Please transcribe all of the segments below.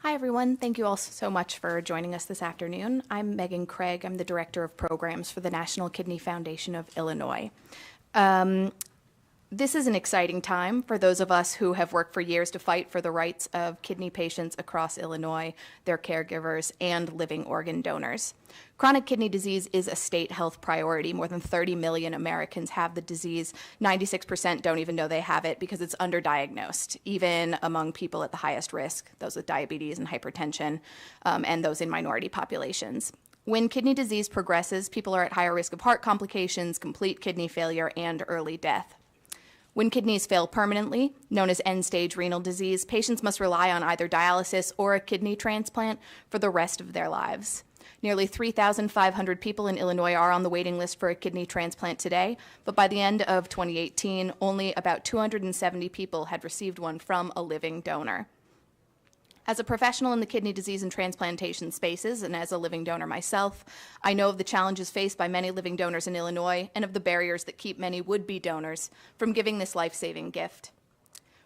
Hi, everyone. Thank you all so much for joining us this afternoon. I'm Megan Craig. I'm the Director of Programs for the National Kidney Foundation of Illinois. This is an exciting time for those of us who have worked for years to fight for the rights of kidney patients across Illinois, their caregivers, and living organ donors. Chronic kidney disease is a state health priority. More than 30 million Americans have the disease. 96% don't even know they have it because it's underdiagnosed, even among people at the highest risk, those with diabetes and hypertension, and those in minority populations. When kidney disease progresses, people are at higher risk of heart complications, complete kidney failure, and early death. When kidneys fail permanently, known as end-stage renal disease, patients must rely on either dialysis or a kidney transplant for the rest of their lives. Nearly 3,500 people in Illinois are on the waiting list for a kidney transplant today, but by the end of 2018, only about 270 people had received one from a living donor. As a professional in the kidney disease and transplantation spaces, and as a living donor myself, I know of the challenges faced by many living donors in Illinois and of the barriers that keep many would-be donors from giving this life-saving gift.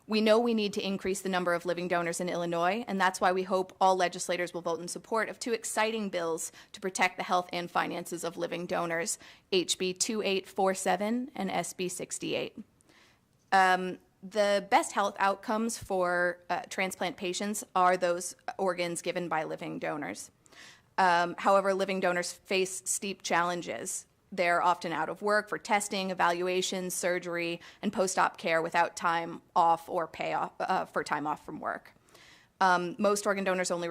We know we need to increase the number of living donors in Illinois, and that's why we hope all legislators will vote in support of two exciting bills to protect the health and finances of living donors, HB 2847 and SB 68. The best health outcomes for transplant patients are those organs given by living donors. However, living donors face steep challenges. They're often out of work for testing, evaluation, surgery, and post-op care without time off or pay off, for time off from work. Most organ donors only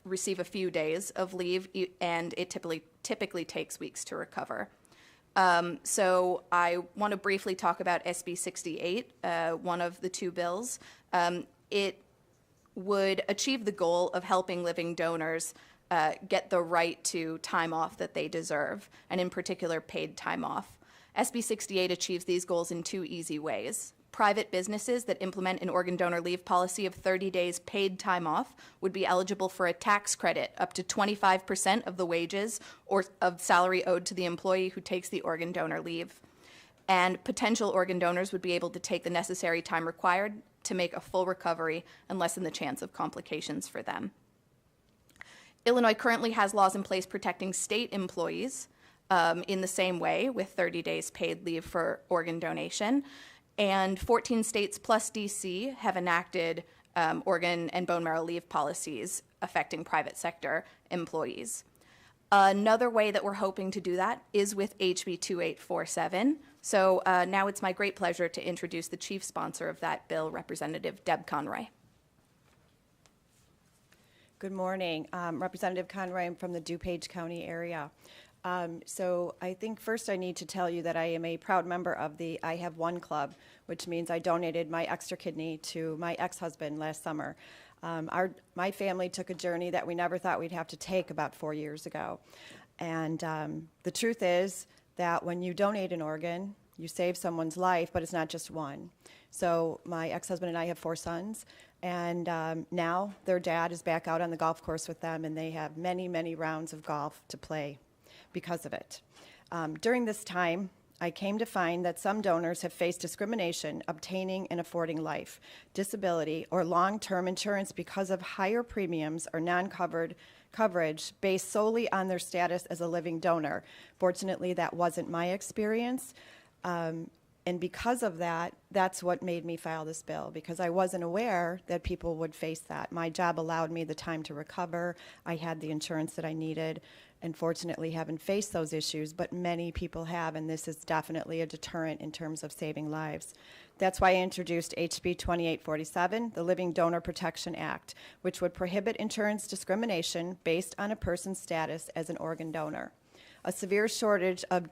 receive a few days of leave, and it typically takes weeks to recover. So I want to briefly talk about SB 68, one of the two bills. It would achieve the goal of helping living donors get the right to time off that they deserve, and in particular, paid time off. SB 68 achieves these goals in two easy ways. Private businesses that implement an organ donor leave policy of 30 days paid time off would be eligible for a tax credit up to 25% of the wages or of salary owed to the employee who takes the organ donor leave. And potential organ donors would be able to take the necessary time required to make a full recovery and lessen the chance of complications for them. Illinois currently has laws in place protecting state employees in the same way, with 30 days paid leave for organ donation. And 14 states plus DC have enacted organ and bone marrow leave policies affecting private sector employees. Another way that we're hoping to do that is with HB 2847. So now it's my great pleasure to introduce the chief sponsor of that bill, Representative Deb Conroy. Good morning. Representative Conroy. I'm from the DuPage County area. So I think first I need to tell you that I am a proud member of the I Have One Club, which means I donated my extra kidney to my ex-husband last summer. My family took a journey that we never thought we'd have to take about 4 years ago. And the truth is that when you donate an organ, you save someone's life, but it's not just one. So my ex-husband and I have 4 sons, and now their dad is back out on the golf course with them, and they have many, many rounds of golf to play because of it. During this time, I came to find that some donors have faced discrimination obtaining and affording life, disability, or long-term insurance because of higher premiums or non-covered coverage based solely on their status as a living donor. Fortunately, that wasn't my experience. And because of that, that's what made me file this bill, because I wasn't aware that people would face that. My job allowed me the time to recover. I had the insurance that I needed, and fortunately haven't faced those issues, but many people have, and this is definitely a deterrent in terms of saving lives. That's why I introduced HB 2847, the Living Donor Protection Act, which would prohibit insurance discrimination based on a person's status as an organ donor. A severe shortage of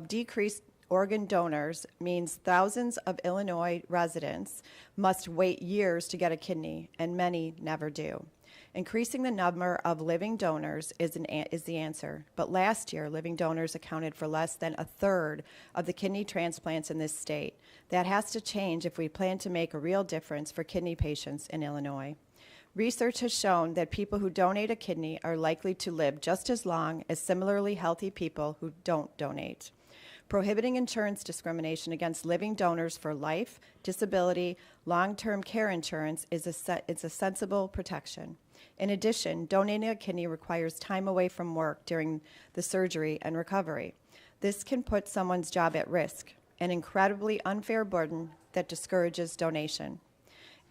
decreased organ donors means thousands of Illinois residents must wait years to get a kidney, and many never do. Increasing the number of living donors is the answer, but last year, living donors accounted for less than a third of the kidney transplants in this state. That has to change if we plan to make a real difference for kidney patients in Illinois. Research has shown that people who donate a kidney are likely to live just as long as similarly healthy people who don't donate. Prohibiting insurance discrimination against living donors for life, disability, long-term care insurance is a sensible protection. In addition, donating a kidney requires time away from work during the surgery and recovery. This can put someone's job at risk, an incredibly unfair burden that discourages donation.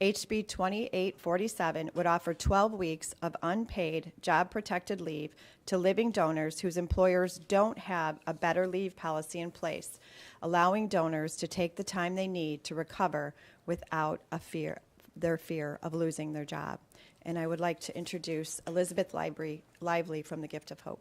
HB 2847 would offer 12 weeks of unpaid, job-protected leave to living donors whose employers don't have a better leave policy in place, allowing donors to take the time they need to recover without their fear of losing their job. And I would like to introduce Elizabeth Lively from the Gift of Hope.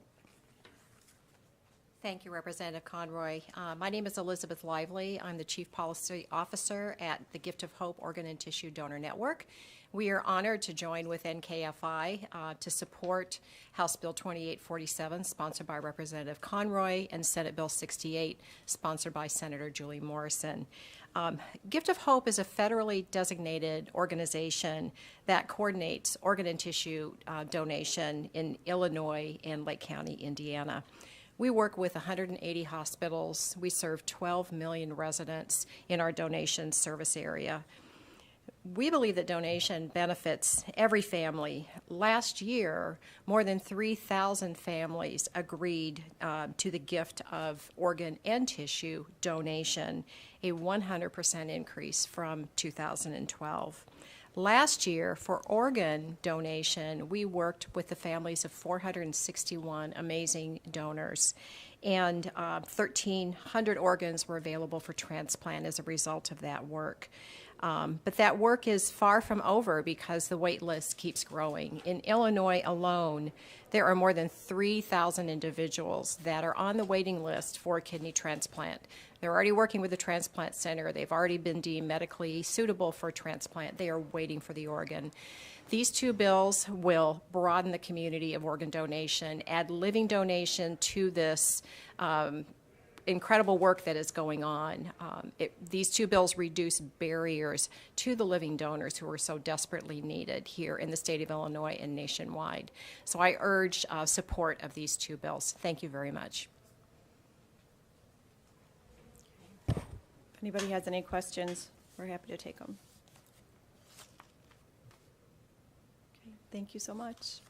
Thank you, Representative Conroy. My name is Elizabeth Lively. I'm the Chief Policy Officer at the Gift of Hope Organ and Tissue Donor Network. We are honored to join with NKFI to support House Bill 2847, sponsored by Representative Conroy, and Senate Bill 68, sponsored by Senator Julie Morrison. Gift of Hope is a federally designated organization that coordinates organ and tissue donation in Illinois and Lake County, Indiana. We work with 180 hospitals. We serve 12 million residents in our donation service area. We believe that donation benefits every family. Last year, more than 3,000 families agreed to the gift of organ and tissue donation, a 100% increase from 2012. Last year, for organ donation, we worked with the families of 461 amazing donors, and 1,300 organs were available for transplant as a result of that work. But that work is far from over because the wait list keeps growing. In Illinois alone, there are more than 3,000 individuals that are on the waiting list for a kidney transplant. They're already working with the transplant center. They've already been deemed medically suitable for transplant. They are waiting for the organ. These two bills will broaden the community of organ donation, add living donation to this incredible work that is going on. These two bills reduce barriers to the living donors who are so desperately needed here in the state of Illinois and nationwide. So I urge support of these two bills. Thank you very much. If anybody has any questions, we're happy to take them. Okay, thank you so much.